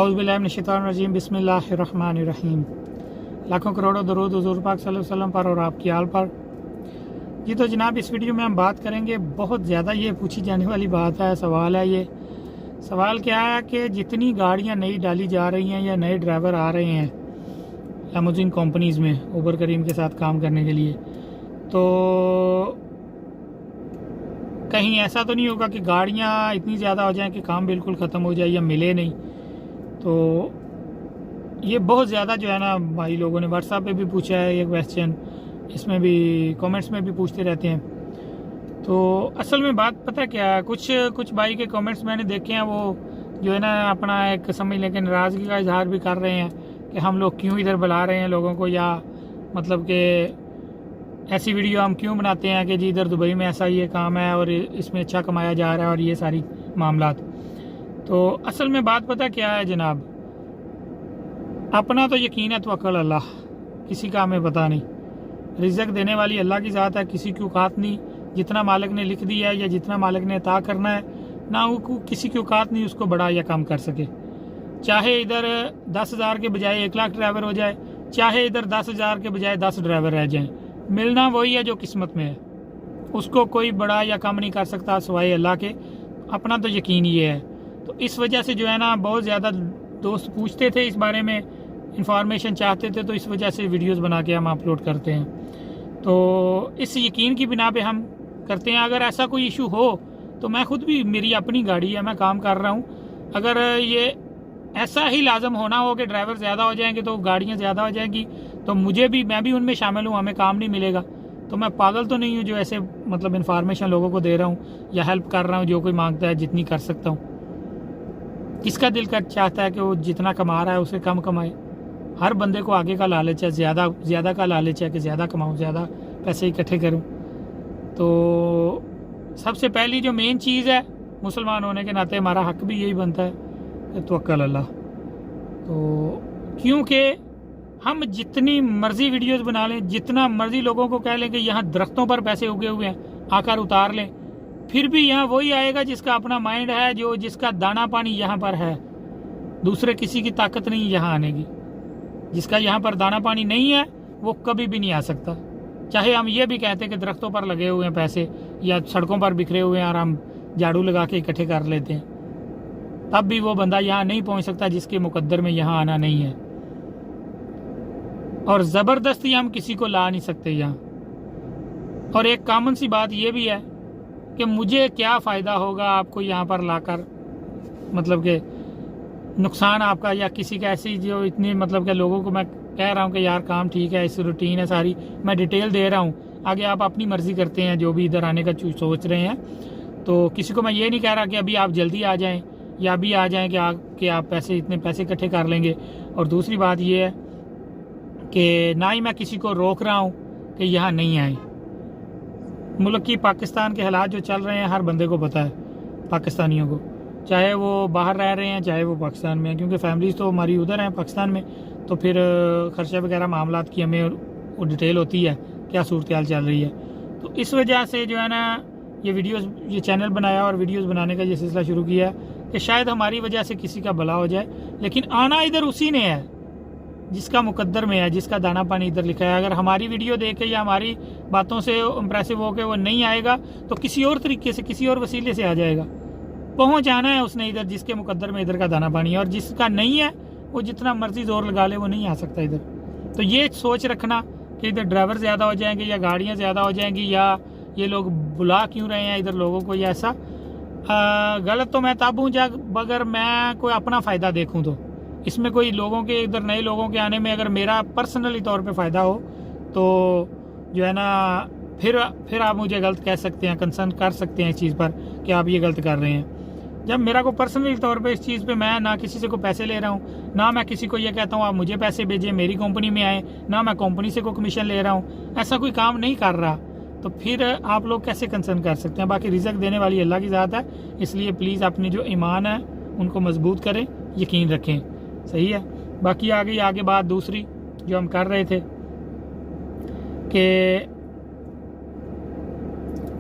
औज़ुबिल्लाहिमिनश्शैतानिर्रजीम बिस्मिल्लाहिर्रहमानिर्रहीम। लाखों करोड़ों दरूद हुज़ूर पाक सल्लल्लाहु अलैहि वसल्लम पर और आपकी आल पर। जी तो जनाब, इस वीडियो में हम बात करेंगे, बहुत ज़्यादा ये पूछी जाने वाली बात है, सवाल है। ये सवाल क्या है कि जितनी गाड़ियाँ नई डाली जा रही हैं या नए ड्राइवर आ रहे हैं लैमोज़िन कंपनीज़ में उबर करीम के साथ काम करने के लिए, तो कहीं ऐसा तो नहीं होगा कि गाड़ियाँ इतनी ज़्यादा हो जाएं कि काम बिल्कुल ख़त्म हो जाए या मिले नहीं। तो ये बहुत ज़्यादा जो है ना, भाई लोगों ने व्हाट्सएप पे भी पूछा है ये क्वेश्चन, इसमें भी कमेंट्स में भी पूछते रहते हैं। तो असल में बात पता क्या है, कुछ भाई के कमेंट्स मैंने देखे हैं, वो जो है ना अपना एक समझ लें कि नाराज़गी का इजहार भी कर रहे हैं कि हम लोग क्यों इधर बुला रहे हैं लोगों को, या मतलब कि ऐसी वीडियो हम क्यों बनाते हैं कि जी इधर दुबई में ऐसा ये काम है और इसमें अच्छा कमाया जा रहा है और ये सारी मामलात। तो असल में बात पता क्या है जनाब, अपना तो यकीन है, तवक्कुल अल्लाह, किसी का हमें पता नहीं। रिज़्क़ देने वाली अल्लाह की ज़ात है, किसी की औकात नहीं। जितना मालिक ने लिख दिया है या जितना मालिक ने अता करना है ना, वो किसी की औकात नहीं उसको बड़ा या कम कर सके। चाहे इधर 10,000 के बजाय 1 लाख ड्राइवर हो जाए, चाहे इधर 10,000 के बजाय 10 ड्राइवर रह जाएँ, मिलना वही है जो किस्मत में है, उसको कोई बड़ा या कम नहीं कर सकता सिवाय अल्लाह के। अपना तो यकीन ये है। तो इस वजह से जो है ना, बहुत ज़्यादा दोस्त पूछते थे इस बारे में, इंफॉर्मेशन चाहते थे, तो इस वजह से वीडियोस बना के हम अपलोड करते हैं। तो इस यकीन की बिना पे हम करते हैं। अगर ऐसा कोई इशू हो तो मैं खुद भी, मेरी अपनी गाड़ी है, मैं काम कर रहा हूँ, अगर ये ऐसा ही लाजम होना हो कि ड्राइवर ज़्यादा हो जाएंगे तो गाड़ियाँ ज़्यादा हो जाएंगी, तो मैं भी उनमें शामिल हूँ, हमें काम नहीं मिलेगा। तो मैं पागल तो नहीं हूँ जो ऐसे मतलब इन्फॉर्मेशन लोगों को दे रहा हूँ या हेल्प कर रहा हूँ। जो कोई मांगता है जितनी कर सकता हूँ। किसका दिल कर चाहता है कि वो जितना कमा रहा है उसे कम कमाए। हर बंदे को आगे का लालच है, ज़्यादा का लालच है कि ज़्यादा कमाऊँ, ज़्यादा पैसे इकट्ठे करूँ। तो सबसे पहली जो मेन चीज़ है, मुसलमान होने के नाते हमारा हक भी यही बनता है कि तवक्कुल अल्लाह। तो क्योंकि हम जितनी मर्जी वीडियोस बना लें, जितना मर्जी लोगों को कह लें कि यहाँ दरख्तों पर पैसे उगे हुए हैं आकर उतार लें, फिर भी यहाँ वही आएगा जिसका अपना माइंड है, जो जिसका दाना पानी यहाँ पर है। दूसरे किसी की ताकत नहीं यहाँ आने की। जिसका यहाँ पर दाना पानी नहीं है वो कभी भी नहीं आ सकता। चाहे हम ये भी कहते हैं कि दरख्तों पर लगे हुए हैं पैसे या सड़कों पर बिखरे हुए हैं और हम झाड़ू लगा के इकट्ठे कर लेते हैं, तब भी वो बंदा यहाँ नहीं पहुँच सकता जिसके मुकद्दर में यहाँ आना नहीं है। और ज़बरदस्ती हम किसी को ला नहीं सकते यहाँ। और एक कॉमन सी बात ये भी है कि मुझे क्या फ़ायदा होगा आपको यहाँ पर लाकर, मतलब कि नुकसान आपका या किसी का ऐसी जो इतनी मतलब कि लोगों को मैं कह रहा हूँ कि यार काम ठीक है, इस रूटीन है सारी, मैं डिटेल दे रहा हूँ, आगे आप अपनी मर्ज़ी करते हैं जो भी इधर आने का सोच रहे हैं। तो किसी को मैं ये नहीं कह रहा कि अभी आप जल्दी आ जाएँ या अभी आ जाएँ कि आप इतने पैसे इकट्ठे कर लेंगे। और दूसरी बात ये है कि ना ही मैं किसी को रोक रहा हूँ कि यहाँ नहीं आए। मुल्क की पाकिस्तान के हालात जो चल रहे हैं हर बंदे को पता है, पाकिस्तानियों को, चाहे वो बाहर रह रहे हैं चाहे वो पाकिस्तान में हैं, क्योंकि फैमिलीज़ तो हमारी उधर हैं पाकिस्तान में। तो फिर खर्चा वगैरह मामलात की हमें वो डिटेल होती है क्या सूरत हाल चल रही है। तो इस वजह से जो है ना ये चैनल बनाया और वीडियोज़ बनाने का ये सिलसिला शुरू किया कि शायद हमारी वजह से किसी का भला हो जाए। लेकिन आना इधर उसी ने है जिसका मुकद्दर में है, जिसका दाना पानी इधर लिखा है। अगर हमारी वीडियो देख के या हमारी बातों से इम्प्रेसिव हो के वो नहीं आएगा तो किसी और तरीके से, किसी और वसीले से आ जाएगा। पहुंच आना है उसने इधर जिसके मुकद्दर में इधर का दाना पानी है, और जिसका नहीं है वो जितना मर्जी जोर लगा ले वो नहीं आ सकता इधर। तो ये सोच रखना कि इधर ड्राइवर ज़्यादा हो जाएंगे या गाड़ियाँ ज़्यादा हो जाएंगी या ये लोग बुला क्यों रहे हैं इधर लोगों को, या ऐसा गलत तो मैं तब हूँ जब अगर मैं कोई अपना फ़ायदा देखूँ। तो इसमें कोई लोगों के इधर नए लोगों के आने में अगर मेरा पर्सनली तौर पे फ़ायदा हो तो जो है ना फिर आप मुझे गलत कह सकते हैं, कंसर्न कर सकते हैं इस चीज़ पर कि आप ये गलत कर रहे हैं। जब मेरा को पर्सनली तौर पे इस चीज़ पे, मैं ना किसी से को पैसे ले रहा हूँ, ना मैं किसी को ये कहता हूँ आप मुझे पैसे भेजें मेरी कंपनी में आए, ना मैं कंपनी से कोई कमीशन ले रहा हूँ, ऐसा कोई काम नहीं कर रहा, तो फिर आप लोग कैसे कंसर्न कर सकते हैं। बाकी रिज़्क़ देने वाली अल्लाह की ज़ात है, इसलिए प्लीज़ अपने जो ईमान है उनको मजबूत करें, यकीन रखें, सही है। बाकी आगे बात दूसरी जो हम कर रहे थे कि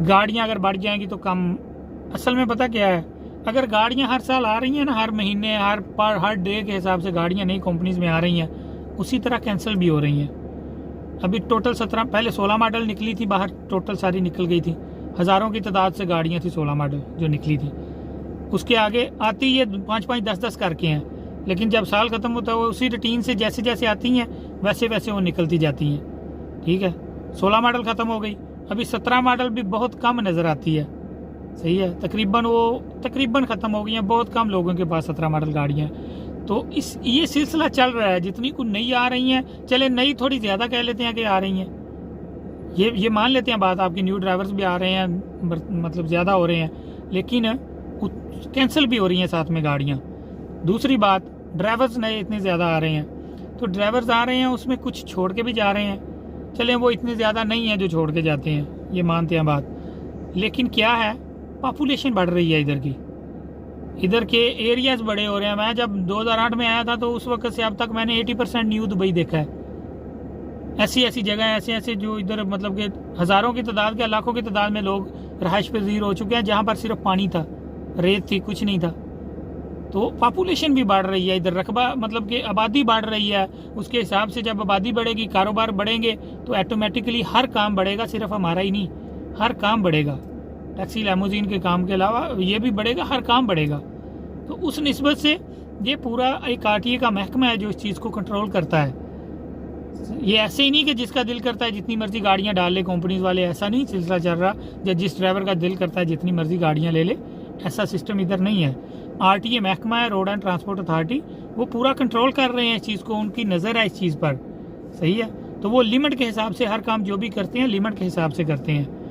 गाड़ियाँ अगर बढ़ जाएंगी तो कम, असल में पता क्या है, अगर गाड़ियां हर साल आ रही हैं ना, हर महीने हर डे के हिसाब से गाड़ियां नई कंपनीज में आ रही हैं, उसी तरह कैंसिल भी हो रही हैं। अभी टोटल 17, पहले 16 मॉडल निकली थी बाहर, टोटल सारी निकल गई थी, हज़ारों की तादाद से गाड़ियाँ थी 16 मॉडल जो निकली थी। उसके आगे आती ये 5-5, 10-10 करके हैं, लेकिन जब साल ख़त्म होता है वो उसी रूटीन से जैसे जैसे आती हैं वैसे वैसे वो निकलती जाती हैं। ठीक है, 16 मॉडल ख़त्म हो गई, अभी 17 मॉडल भी बहुत कम नज़र आती है। सही है, तकरीबन ख़त्म हो गई हैं, बहुत कम लोगों के पास 17 मॉडल गाड़ियाँ हैं। तो ये सिलसिला चल रहा है, जितनी कुछ नई आ रही हैं, चले नई थोड़ी ज़्यादा कह लेते हैं कि आ रही हैं, ये मान लेते हैं बात, आपकी न्यू ड्राइवर्स भी आ रहे हैं, मतलब ज़्यादा हो रहे हैं, लेकिन कैंसिल भी हो रही हैं साथ में गाड़ियाँ। दूसरी बात, ड्राइवर्स नए इतने ज़्यादा आ रहे हैं, तो ड्राइवर्स आ रहे हैं उसमें कुछ छोड़ के भी जा रहे हैं, चलें वो इतने ज़्यादा नहीं हैं जो छोड़ के जाते हैं, ये मानते हैं बात, लेकिन क्या है, पॉपुलेशन बढ़ रही है इधर के एरियाज बड़े हो रहे हैं। मैं जब 2008 में आया था तो उस वक्त से अब तक मैंने 80% न्यू दुबई देखा है। ऐसी जगह ऐसे जो इधर मतलब कि हज़ारों की तादाद के, लाखों की तादाद में लोग रहाइश पजीर हो चुके हैं, जहाँ पर सिर्फ पानी था, रेत थी, कुछ नहीं था। तो पॉपुलेशन भी बढ़ रही है इधर, रकबा मतलब कि आबादी बढ़ रही है, उसके हिसाब से जब आबादी बढ़ेगी, कारोबार बढ़ेंगे, तो ऑटोमेटिकली हर काम बढ़ेगा, सिर्फ हमारा ही नहीं, हर काम बढ़ेगा। टैक्सी लैमोजीन के काम के अलावा ये भी बढ़ेगा, हर काम बढ़ेगा। तो उस निस्बत से ये पूरा एक आरटीए का महकमा है जो इस चीज़ को कंट्रोल करता है। ये ऐसे ही नहीं कि जिसका दिल करता है जितनी मर्जी गाड़ियां डाल ले कंपनीज वाले, ऐसा नहीं सिलसिला चल रहा, या जिस ड्राइवर का दिल करता है जितनी मर्जी गाड़ियां ले ले, ऐसा सिस्टम इधर नहीं है। आरटीए महकमा है, रोड एंड ट्रांसपोर्ट अथॉरिटी, वो पूरा कंट्रोल कर रहे हैं इस चीज़ को, उनकी नज़र है इस चीज़ पर। सही है, तो वो लिमिट के हिसाब से हर काम जो भी करते हैं लिमिट के हिसाब से करते हैं।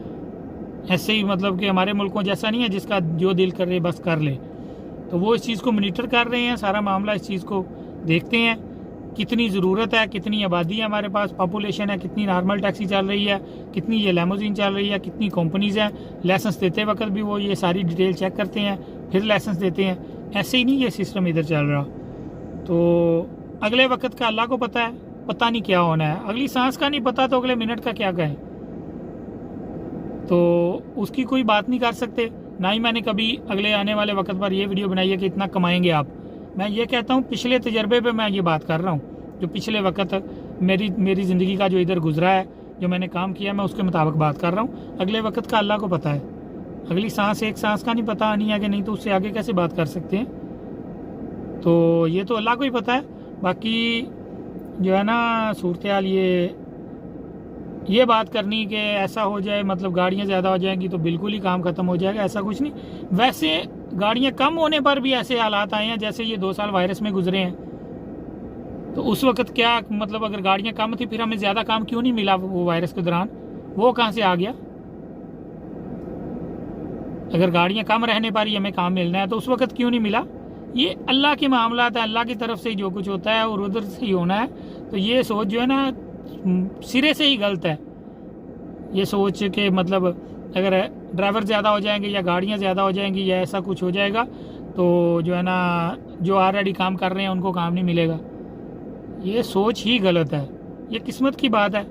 ऐसे ही मतलब कि हमारे मुल्कों जैसा नहीं है जिसका जो दिल कर रहे बस कर ले, तो वो इस चीज़ को मॉनिटर कर रहे हैं, सारा मामला इस चीज़ को देखते हैं, कितनी ज़रूरत है, कितनी आबादी है हमारे पास, पॉपुलेशन है, कितनी नॉर्मल टैक्सी चल रही है, कितनी ये लैमोजीन चल रही है, कितनी कंपनीज़ हैं। लाइसेंस देते वक्त भी वो ये सारी डिटेल चेक करते हैं, फिर लाइसेंस देते हैं। ऐसे ही नहीं ये सिस्टम इधर चल रहा। तो अगले वक्त का अल्लाह को पता है, पता नहीं क्या होना है, अगली सांस का नहीं पता तो अगले मिनट का क्या कहें, तो उसकी कोई बात नहीं कर सकते। ना ही मैंने कभी अगले आने वाले वक्त पर ये वीडियो बनाई है कि इतना कमाएंगे आप। मैं ये कहता हूँ पिछले तजर्बे पे मैं ये बात कर रहा हूँ, जो पिछले वक्त मेरी ज़िंदगी का जो इधर गुजरा है, जो मैंने काम किया, मैं उसके मुताबिक बात कर रहा हूँ। अगले वक्त का अल्लाह को पता है, अगली सांस एक सांस का नहीं पता आनी है कि नहीं, तो उससे आगे कैसे बात कर सकते हैं, तो ये तो अल्लाह को ही पता है। बाकी जो है ना सूरत हाल, ये बात करनी कि ऐसा हो जाए मतलब गाड़ियाँ ज़्यादा हो जाएंगी तो बिल्कुल ही काम ख़त्म हो जाएगा, ऐसा कुछ नहीं। वैसे गाड़ियाँ कम होने पर भी ऐसे हालात आए हैं, जैसे ये 2 साल वायरस में गुजरे हैं, तो उस वक्त क्या मतलब अगर गाड़ियाँ कम थी फिर हमें ज़्यादा काम क्यों नहीं मिला वो वायरस के दौरान, वो कहाँ से आ गया? अगर गाड़ियाँ कम रहने पर ही हमें काम मिलना है तो उस वक्त क्यों नहीं मिला? ये अल्लाह के मामला है, अल्लाह की तरफ से ही जो कुछ होता है और उधर से ही होना है। तो ये सोच जो है ना सिरे से ही गलत है। ये सोच के मतलब अगर ड्राइवर ज़्यादा हो जाएंगे या गाड़ियाँ ज़्यादा हो जाएंगी या ऐसा कुछ हो जाएगा तो जो है ना जो ऑलरेडी काम कर रहे हैं उनको काम नहीं मिलेगा, ये सोच ही गलत है। ये किस्मत की बात है।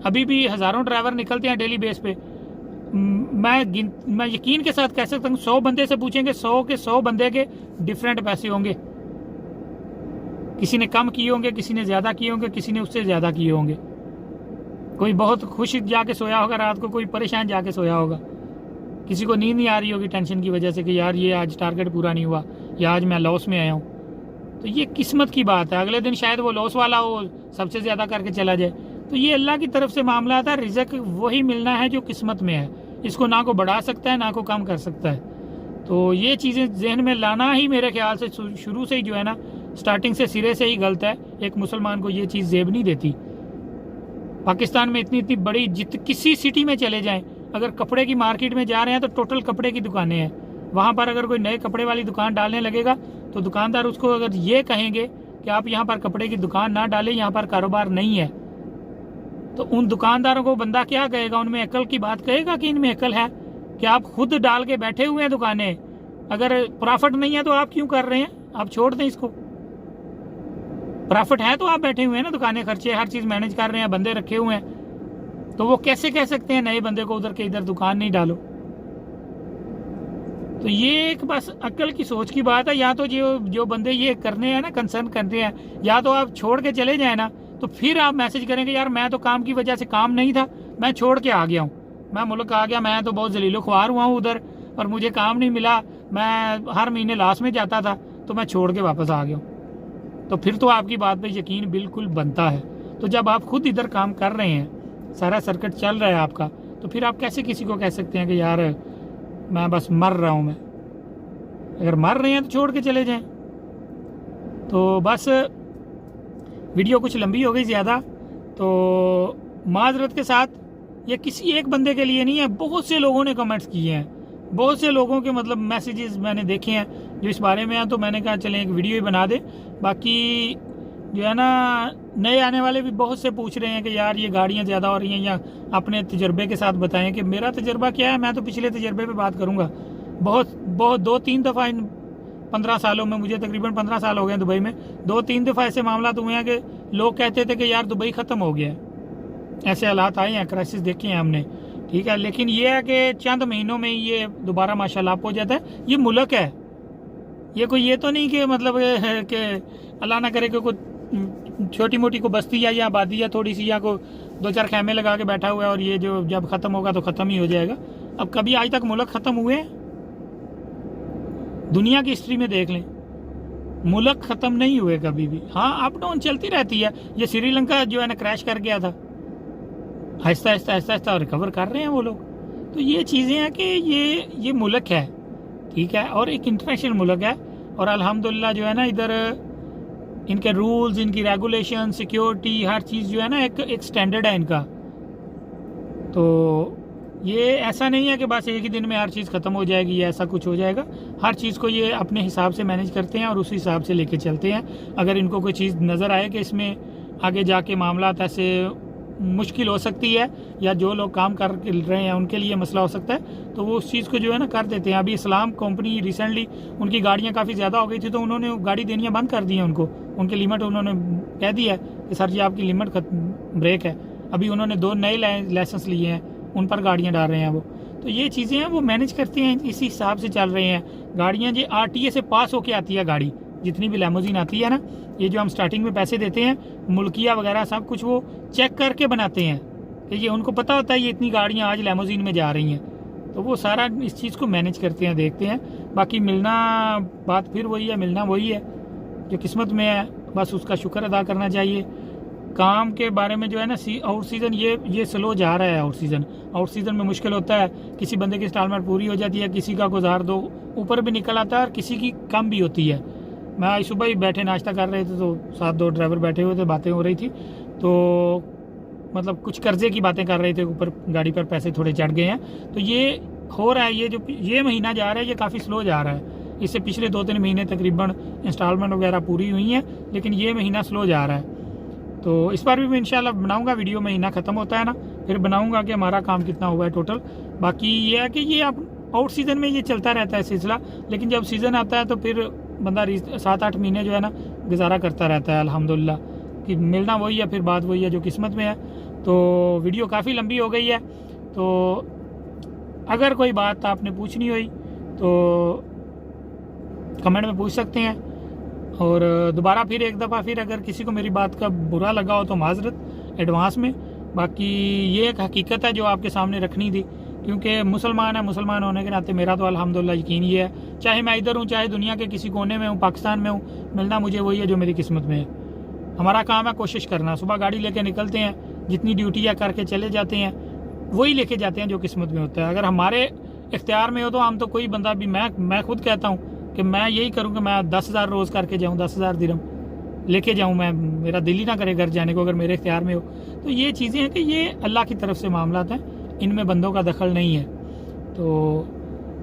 अभी भी हज़ारों ड्राइवर निकलते हैं डेली बेस पे। मैं यकीन के साथ कह सकता हूँ 100 बंदे से पूछेंगे 100 के 100 बंदे के डिफरेंट पैसे होंगे। किसी ने कम किए होंगे, किसी ने ज़्यादा किए होंगे, किसी ने उससे ज़्यादा किए होंगे। कोई बहुत खुश जाके सोया होगा रात को, कोई परेशान जाके सोया होगा, किसी को नींद नहीं आ रही होगी टेंशन की वजह से कि यार ये आज टारगेट पूरा नहीं हुआ या आज मैं लॉस में आया हूँ। तो ये किस्मत की बात है। अगले दिन शायद वो लॉस वाला हो सबसे ज़्यादा करके चला जाए। तो ये अल्लाह की तरफ से मामला आता है। रिज़्क वही मिलना है जो किस्मत में है, इसको ना को बढ़ा सकता है ना को कम कर सकता है। तो ये चीज़ें जहन में लाना ही मेरे ख्याल से शुरू से ही जो है ना स्टार्टिंग से सिरे से ही गलत है। एक मुसलमान को ये चीज़ जेब नहीं देती। पाकिस्तान में इतनी बड़ी किसी सिटी में चले जाएं, अगर कपड़े की मार्केट में जा रहे हैं तो टोटल कपड़े की दुकानें हैं। वहाँ पर अगर कोई नए कपड़े वाली दुकान डालने लगेगा तो दुकानदार उसको अगर ये कहेंगे कि आप यहाँ पर कपड़े की दुकान ना डालें, यहाँ पर कारोबार नहीं है, तो उन दुकानदारों को बंदा क्या कहेगा? उनमें अकल की बात कहेगा कि इनमें अकल है कि आप खुद डाल के बैठे हुए हैं दुकानें, अगर प्रॉफिट नहीं है तो आप क्यों कर रहे हैं? आप छोड़ दें इसको। प्रॉफिट है तो आप बैठे हुए हैं ना, दुकानें, खर्चे, हर चीज़ मैनेज कर रहे हैं, बंदे रखे हुए हैं, तो वो कैसे कह सकते हैं नए बंदे को उधर के इधर दुकान नहीं डालो? तो ये एक बस अक्ल की सोच की बात है। या तो जो बंदे ये करने हैं ना, कंसर्न करते हैं, या तो आप छोड़ के चले जाए ना, तो फिर आप मैसेज करेंगे यार मैं तो काम की वजह से काम नहीं था, मैं छोड़ के आ गया हूँ, मैं मुल्क आ गया, मैं तो बहुत जलीलो ख्वार हुआ हूँ उधर और मुझे काम नहीं मिला, मैं हर महीने लास्ट में जाता था तो मैं छोड़ के वापस आ गया हूँ। तो फिर तो आपकी बात पे यकीन बिल्कुल बनता है। तो जब आप खुद इधर काम कर रहे हैं, सारा सर्किट चल रहा है आपका, तो फिर आप कैसे किसी को कह सकते हैं कि यार मैं बस मर रहा हूँ। मैं अगर मर रहे हैं तो छोड़ के चले जाएं। तो बस वीडियो कुछ लंबी हो गई ज़्यादा, तो माजरत के साथ। ये किसी एक बंदे के लिए नहीं है, बहुत से लोगों ने कमेंट्स किए हैं, बहुत से लोगों के मतलब मैसेजेस मैंने देखे हैं जो इस बारे में हैं। तो मैंने कहा चलें एक वीडियो ही बना दे। बाकी जो है ना, नए आने वाले भी बहुत से पूछ रहे हैं कि यार ये गाड़ियाँ ज़्यादा हो रही हैं, या अपने तजर्बे के साथ बताएं कि मेरा तजर्बा क्या है। मैं तो पिछले तजर्बे पे बात करूँगा। बहुत 2-3 दफ़ा इन 15 सालों में, मुझे तकरीबन 15 साल हो गए दुबई में, 2-3 दफ़ा ऐसे मामला हुए हैं कि लोग कहते थे कि यार दुबई ख़त्म हो गया है। ऐसे हालात आए हैं, क्राइसिस देखे हैं हमने, ठीक है। लेकिन ये है कि चंद महीनों में ये दोबारा माशाल्लाह हो जाता है। ये मुल्क है, ये कोई ये तो नहीं कि मतलब कि अल्लाह ना करे कि कोई छोटी मोटी को बस्ती या आबादी या थोड़ी सी या को 2-4 खैमे लगा के बैठा हुआ है और ये जो जब ख़त्म होगा तो ख़त्म ही हो जाएगा। अब कभी आज तक मुल्क ख़त्म हुए हैं? दुनिया की हिस्ट्री में देख लें, मुल्क ख़त्म नहीं हुए कभी भी। हाँ, अप डाउन चलती रहती है। ये श्रीलंका जो है ना क्रैश कर गया था, आहिस्ता आहिस्ता आहिस्ता आहिस्ता रिकवर कर रहे हैं वो लोग। तो ये चीज़ें हैं कि ये मुल्क है, ठीक है, और एक इंटरनेशनल मुल्क है। और अल्हम्दुलिल्लाह जो है ना, इधर इनके रूल्स, इनकी रेगुलेशन, सिक्योरिटी, हर चीज़ जो है ना एक स्टैंडर्ड है इनका। तो ये ऐसा नहीं है कि बस एक ही दिन में हर चीज़ ख़त्म हो जाएगी या ऐसा कुछ हो जाएगा। हर चीज़ को ये अपने हिसाब से मैनेज करते हैं और उसी हिसाब से लेके चलते हैं। अगर इनको कोई चीज़ नज़र आए कि इसमें आगे जाके मामला ऐसे मुश्किल हो सकती है या जो लोग काम कर रहे हैं उनके लिए मसला हो सकता है, तो वो उस चीज़ को जो है ना कर देते हैं। अभी इस्लाम कंपनी रिसेंटली उनकी गाड़ियाँ काफ़ी ज़्यादा हो गई थी, तो उन्होंने गाड़ी देनी बंद कर दी है उनको। उनकी लिमिट उन्होंने कह दिया कि सर जी आपकी लिमिट ब्रेक है। अभी उन्होंने 2 नए लाइसेंस लिए हैं, उन पर गाड़ियाँ डाल रहे हैं वो। तो ये चीज़ें हैं वो मैनेज करते हैं, इसी हिसाब से चल रहे हैं। गाड़ियाँ जो RTA से पास होके आती है गाड़ी, जितनी भी लैमोजीन आती है ना, ये जो हम स्टार्टिंग में पैसे देते हैं, मुल्किया वगैरह सब कुछ वो चेक करके बनाते हैं कि ये उनको पता होता है ये इतनी गाड़ियाँ आज लैमोजीन में जा रही हैं। तो वो सारा इस चीज़ को मैनेज करते हैं, देखते हैं। बाकी मिलना बात फिर वही है, मिलना वही है जो किस्मत में है, बस उसका शुक्र अदा करना चाहिए। काम के बारे में जो है ना, आउट सीज़न ये स्लो जा रहा है। आउट सीज़न में मुश्किल होता है, किसी बंदे की इंस्टॉलमेंट पूरी हो जाती है, किसी का गुजार दो ऊपर भी निकल आता है और किसी की कम भी होती है। मैं आज सुबह ही बैठे नाश्ता कर रहे थे तो साथ 2 ड्राइवर बैठे हुए थे, बातें हो रही थी, तो मतलब कुछ कर्जे की बातें कर रहे थे, ऊपर गाड़ी पर पैसे थोड़े चढ़ गए हैं। तो ये हो रहा है, ये महीना जा रहा है ये काफ़ी स्लो जा रहा है। इससे पिछले 2-3 महीने तकरीबन इंस्टॉलमेंट वगैरह पूरी हुई हैं, लेकिन ये महीना स्लो जा रहा है। तो इस बार भी मैं इंशाल्लाह बनाऊंगा वीडियो, महीना ख़त्म होता है ना फिर बनाऊंगा कि हमारा काम कितना हुआ है टोटल। बाकी ये है कि ये आप आउट सीज़न में ये चलता रहता है सिलसिला, लेकिन जब सीज़न आता है तो फिर बंदा 7-8 महीने जो है ना गुजारा करता रहता है अल्हम्दुलिल्लाह। कि मिलना वही है, फिर बात वही है जो किस्मत में है। तो वीडियो काफ़ी लंबी हो गई है, तो अगर कोई बात आपने पूछनी हुई तो कमेंट में पूछ सकते हैं। और दोबारा फिर एक दफ़ा फिर अगर किसी को मेरी बात का बुरा लगा हो तो माजरत एडवांस में। बाकी ये एक हकीकत है जो आपके सामने रखनी थी, क्योंकि मुसलमान है, मुसलमान होने के नाते मेरा तो अल्हम्दुलिल्लाह यकीन ही है, चाहे मैं इधर हूँ चाहे दुनिया के किसी कोने में हूँ, पाकिस्तान में हूँ, मिलना मुझे वही है जो मेरी किस्मत में है। हमारा काम है कोशिश करना, सुबह गाड़ी लेके निकलते हैं, जितनी ड्यूटी या करके चले जाते हैं, वही लेके जाते हैं जो किस्मत में होता है। अगर हमारे इख्तियार में हो तो हम तो कोई बंदा भी, मैं खुद कहता हूँ कि मैं यही करूँ कि मैं 10,000 रोज़ करके जाऊँ, 10,000 दिरहम लेके जाऊँ, मैं मेरा दिल ही ना करे घर जाने को अगर मेरे इख्तियार में हो। तो ये चीज़ें हैं कि ये अल्लाह की तरफ से मामलात हैं, इनमें बंदों का दखल नहीं है। तो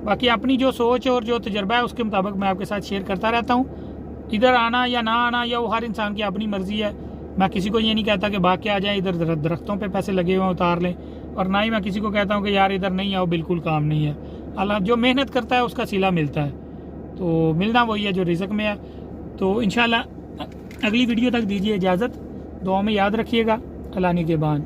बाकी अपनी जो सोच और जो तजर्बा है उसके मुताबिक मैं आपके साथ शेयर करता रहता हूँ। इधर आना या ना आना या वो हर इंसान की अपनी मर्ज़ी है। मैं किसी को ये नहीं कहता कि भाग के आ जाए, इधर दरख्तों पे पैसे लगे हुए उतार लें, और ना ही मैं किसी को कहता हूँ कि यार इधर नहीं आओ, बिल्कुल काम नहीं है। अल्लाह जो मेहनत करता है उसका सिला मिलता है, तो मिलना वही है जो रिज़्क़ में है। तो इंशाल्लाह अगली वीडियो तक दीजिए इजाज़त, दुआ में याद रखिएगा। अल्लाह निगहबान।